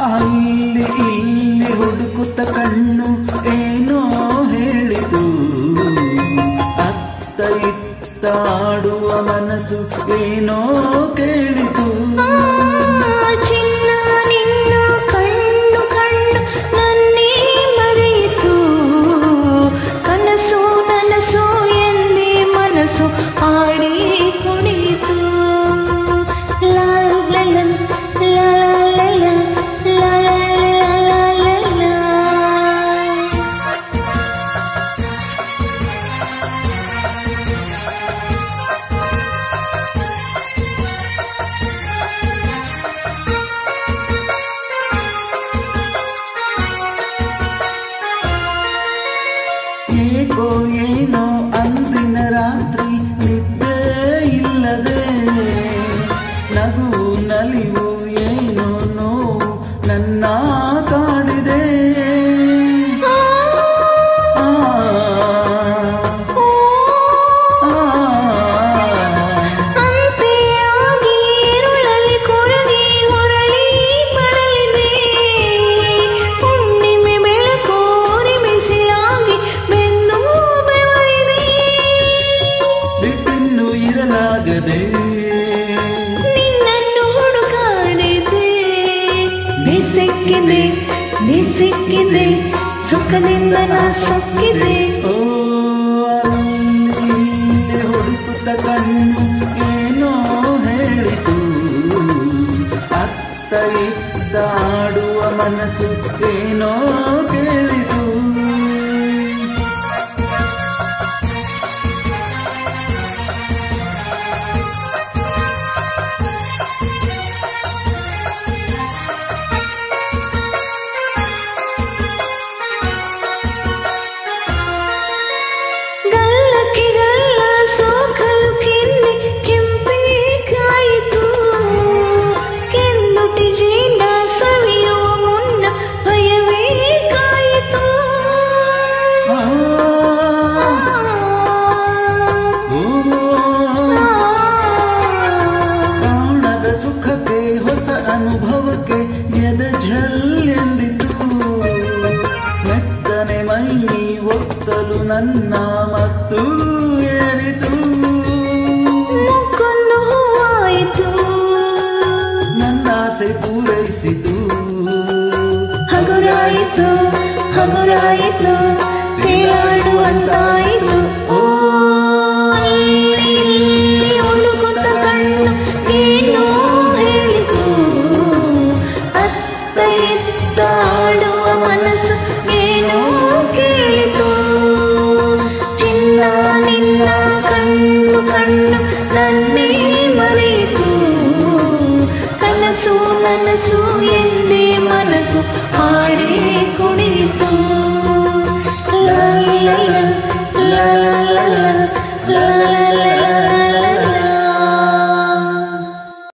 ಅಲ್ಲಿ ಇಲ್ಲಿ ಹುಡುಕುತ್ತ ಕಣ್ಣು ಏನೋ ಹೇಳಿತು, ಅತ್ತ ಇತ್ತ ಆಡುವ ಮನಸ್ಸು ಏನೋ ಕೇಳಿತು. ಚಿನ್ನ ನಿನ್ನ ಕಣ್ಣು ಕಣ್ಣು ನನ್ನೇ ಮರೆಯಿತು, ಕನಸು ನನಸು ಎಂದೇ ಮನಸ್ಸು ಆಡಿ ಕುಣಿತು. ಏಕೋ ಏನೋ ಅಂದಿನ ರಾತ್ರಿ ನಿದ್ದೆ ಇಲ್ಲದೆ, ನಗು ನಲಿವು ಏನೋ ನೋವು ನನ್ನ ಕಾಡಿದೆ. ಅಂತೆಯಾಗಿ ഇരുಳಲ್ಲಿ ಕೊರಗಿ ಹೊರಳಿ ಬಳಲಿದೆ, ಹುಣ್ಣಿಮೆ ಬೆಳಕೋರಿ ಬಿಸಿಯಾಗಿ ಬೆಂದು ಬೆವರಿದೆ. ಬಿಟ್ಟಿನ್ನು ಇರಲಾಗದೆ ನಿನ್ನನ್ನು ಹುಡುಕಾಡಿದೆ, ಸಿಕ್ಕಿದೆ ಸಿಕ್ಕಿದೆ ಸುಖದಿಂದ ನಾ ಸೊಕ್ಕಿದೆ. ಓ ಅಲ್ಲಿ ಹುಡುಕುತ್ತ ಕಣ್ಣು ಏನೋ ಹೇಳಿತು, ಅತ್ತ ಇತ್ತ ಆಡುವ ಮನಸ್ಸು ಏನೋ ಕೇಳಿತು. ಅನುಭವಕ್ಕೆ ಎದೆ ಝಲ್ಲೆಂದಿತು, ಮೆತ್ತನೆ ಮೈ ಒತ್ತಲು ನನ್ನ ಮತ್ತು ಏರಿತು. ಮುಕ್ಕೊಂದು ಹೂವಾಯಿತು, ನನ್ನ ಆಸೆ ಪೂರೈಸಿತು. ಹಗುರಾಯಿತು ಹಗುರಾಯಿತು ತೇಲಾಡುವಂತಾಯಿತು. ಓ ಹುಡುಕುತ್ತ ಕಣ್ಣು ಏನೋ ಹೇಳಿತು, ಅತ್ತ ಇತ್ತ ಆಡುವ ಮನಸ್ಸು ಏನೋ ಕೇಳಿತು. ಚಿನ್ನ ನಿನ್ನ ಕಣ್ಣು ಕಣ್ಣು ನನ್ನ